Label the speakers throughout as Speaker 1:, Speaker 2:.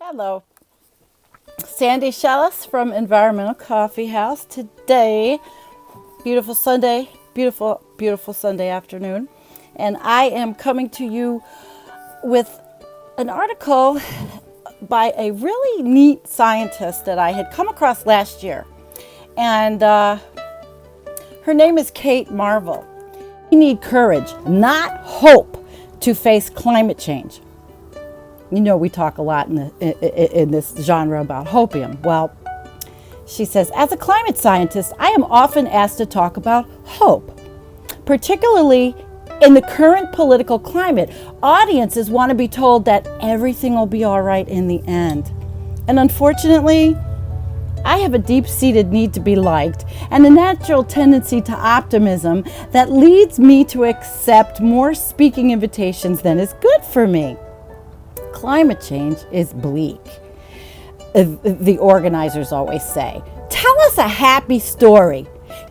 Speaker 1: Hello, Sandy Shellis from Environmental Coffee House. Today, beautiful Sunday, beautiful Sunday afternoon, and I am coming to you with an article by a really neat scientist that I had come across last year, and her name is Kate Marvel. We need courage, not hope, to face climate change. You know, we talk a lot in this genre about hopium. Well, she says, as a climate scientist, I am often asked to talk about hope. Particularly in the current political climate, audiences want to be told that everything will be all right in the end. And unfortunately, I have a deep-seated need to be liked and a natural tendency to optimism that leads me to accept more speaking invitations than is good for me. Climate change is bleak, the organizers always say. Tell us a happy story.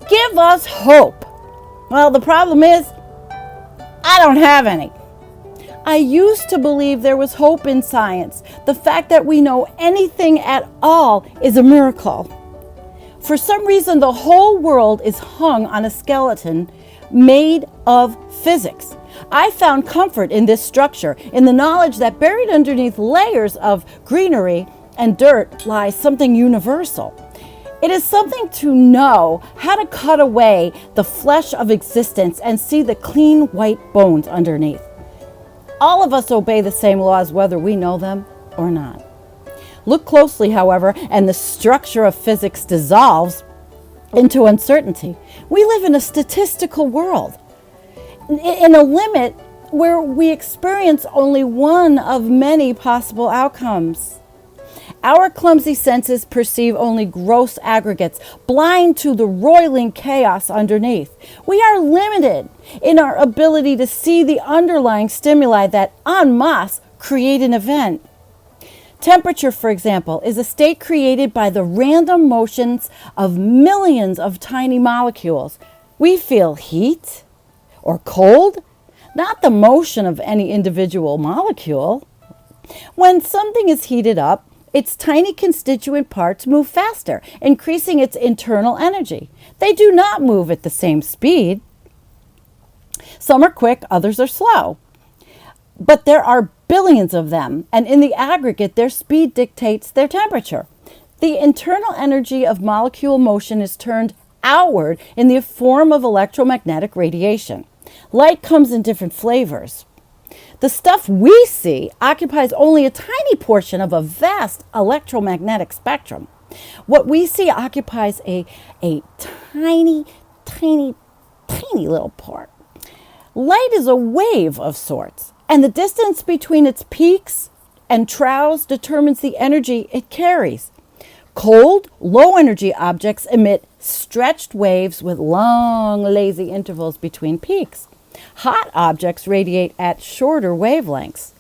Speaker 1: Give us hope. Well, the problem is, I don't have any. I used to believe there was hope in science. The fact that we know anything at all is a miracle. For some reason, the whole world is hung on a skeleton made of physics. I found comfort in this structure, in the knowledge that buried underneath layers of greenery and dirt lies something universal. It is something to know how to cut away the flesh of existence and see the clean white bones underneath. All of us obey the same laws whether we know them or not. Look closely, however, and the structure of physics dissolves into uncertainty. We live in a statistical world, in a limit where we experience only one of many possible outcomes. Our clumsy senses perceive only gross aggregates, blind to the roiling chaos underneath. We are limited in our ability to see the underlying stimuli that en masse create an event. Temperature, for example, is a state created by the random motions of millions of tiny molecules. We feel heat or cold, not the motion of any individual molecule. When something is heated up, its tiny constituent parts move faster, increasing its internal energy. They do not move at the same speed. Some are quick, others are slow. But there are billions of them, and in the aggregate, their speed dictates their temperature. The internal energy of molecule motion is turned outward in the form of electromagnetic radiation. Light comes in different flavors. The stuff we see occupies only a tiny portion of a vast electromagnetic spectrum. What we see occupies a tiny little part. Light is a wave of sorts, and the distance between its peaks and troughs determines the energy it carries. Cold, low-energy objects emit stretched waves with long, lazy intervals between peaks. Hot objects radiate at shorter wavelengths.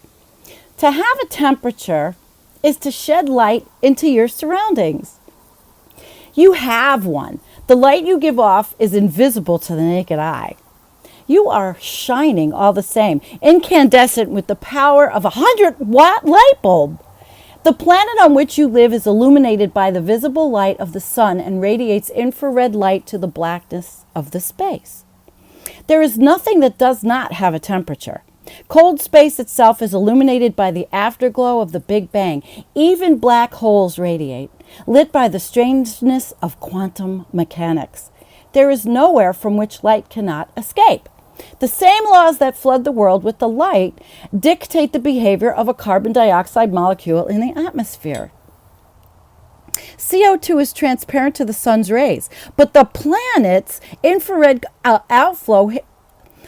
Speaker 1: To have a temperature is to shed light into your surroundings. You have one. The light you give off is invisible to the naked eye. You are shining all the same, incandescent with the power of a 100-watt light bulb. The planet on which you live is illuminated by the visible light of the sun and radiates infrared light to the blackness of the space. There is nothing that does not have a temperature. Cold space itself is illuminated by the afterglow of the Big Bang. Even black holes radiate, lit by the strangeness of quantum mechanics. There is nowhere from which light cannot escape. The same laws that flood the world with the light dictate the behavior of a carbon dioxide molecule in the atmosphere. CO2 is transparent to the sun's rays, but the planet's infrared outflow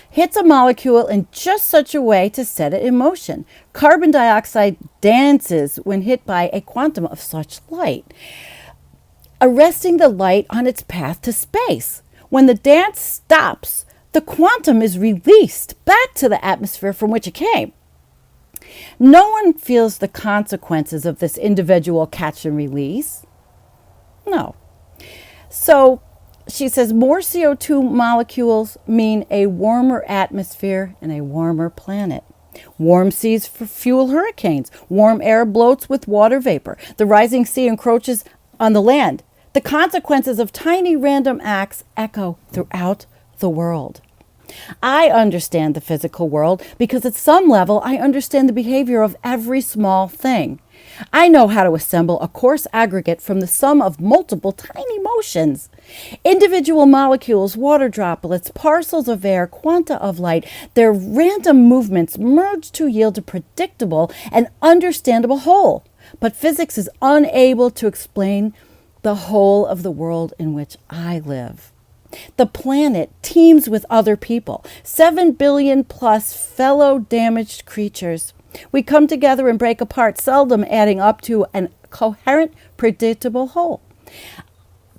Speaker 1: hits a molecule in just such a way to set it in motion. Carbon dioxide dances when hit by a quantum of such light, arresting the light on its path to space. When the dance stops, the quantum is released back to the atmosphere from which it came. No one feels the consequences of this individual catch and release. No. So she says more CO2 molecules mean a warmer atmosphere and a warmer planet. Warm seas fuel hurricanes. Warm air bloats with water vapor. The rising sea encroaches on the land. The consequences of tiny random acts echo throughout the world. I understand the physical world because at some level I understand the behavior of every small thing. I know how to assemble a coarse aggregate from the sum of multiple tiny motions. Individual molecules, water droplets, parcels of air, quanta of light, their random movements merge to yield a predictable and understandable whole. But physics is unable to explain the whole of the world in which I live. The planet teems with other people, 7 billion plus fellow damaged creatures. We come together and break apart, seldom adding up to a coherent, predictable whole.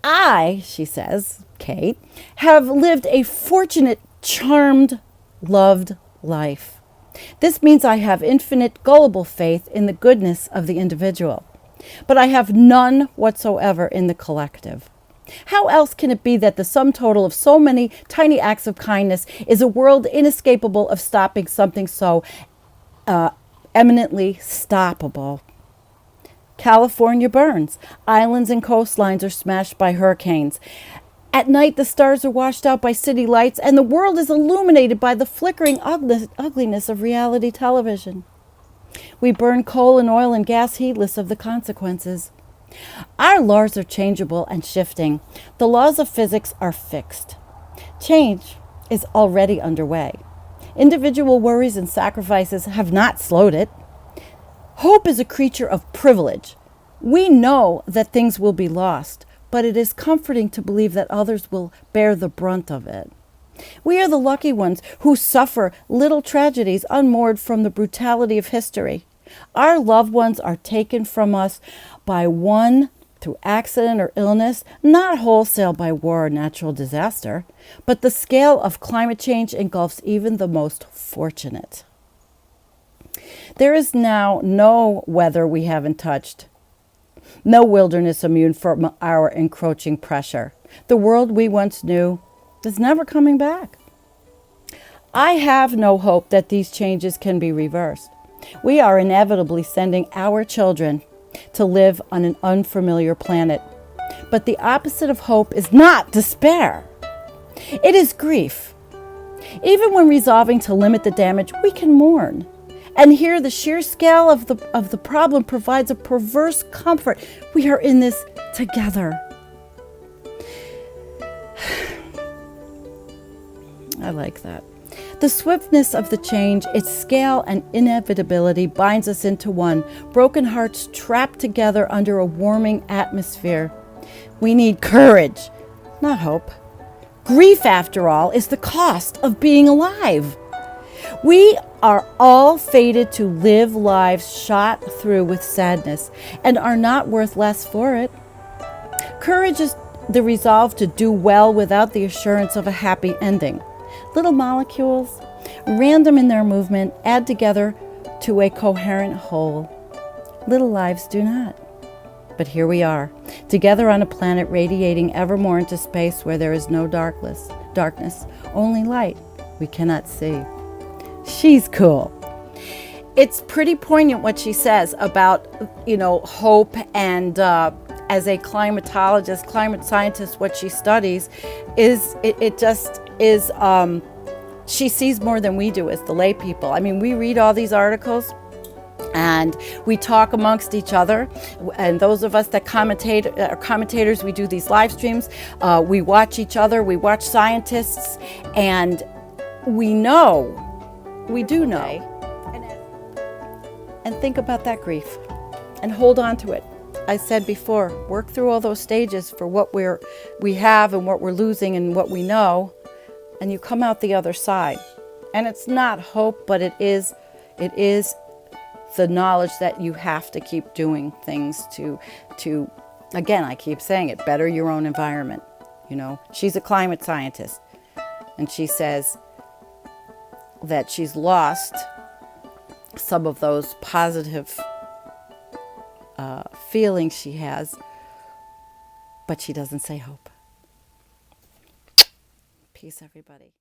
Speaker 1: I, she says, Kate, have lived a fortunate, charmed, loved life. This means I have infinite, gullible faith in the goodness of the individual, but I have none whatsoever in the collective. How else can it be that the sum total of so many tiny acts of kindness is a world inescapable of stopping something so eminently stoppable? California burns. Islands and coastlines are smashed by hurricanes. At night, the stars are washed out by city lights, and the world is illuminated by the flickering ugliness of reality television. We burn coal and oil and gas heedless of the consequences. Our laws are changeable and shifting. The laws of physics are fixed. Change is already underway. Individual worries and sacrifices have not slowed it. Hope is a creature of privilege. We know that things will be lost, but it is comforting to believe that others will bear the brunt of it. We are the lucky ones who suffer little tragedies unmoored from the brutality of history. Our loved ones are taken from us by one through accident or illness, not wholesale by war or natural disaster, but the scale of climate change engulfs even the most fortunate. There is now no weather we haven't touched, no wilderness immune from our encroaching pressure. The world we once knew is never coming back. I have no hope that these changes can be reversed. We are inevitably sending our children to live on an unfamiliar planet. But the opposite of hope is not despair. It is grief. Even when resolving to limit the damage, we can mourn. And here the sheer scale of the problem provides a perverse comfort. We are in this together. I like that. The swiftness of the change, its scale and inevitability binds us into one, broken hearts trapped together under a warming atmosphere. We need courage, not hope. Grief, after all, is the cost of being alive. We are all fated to live lives shot through with sadness and are not worth less for it. Courage is the resolve to do well without the assurance of a happy ending. Little molecules, random in their movement, add together to a coherent whole. Little lives do not. But here we are, together on a planet radiating ever more into space where there is no darkness, only light we cannot see. She's cool. It's pretty poignant what she says about, hope, and as a climatologist, climate scientist, what she studies is she sees more than we do as the lay people. I mean, we read all these articles and we talk amongst each other, and those of us that are commentators, we do these live streams, we watch each other, we watch scientists, and we do know, and think about that grief and hold on to it. I said before, work through all those stages for what we have and what we're losing and what we know, and you come out the other side. And it's not hope, but it is the knowledge that you have to keep doing things to again, I keep saying it, better your own environment. She's a climate scientist, and she says that she's lost some of those positive feelings she has, but she doesn't say hope. Peace, everybody.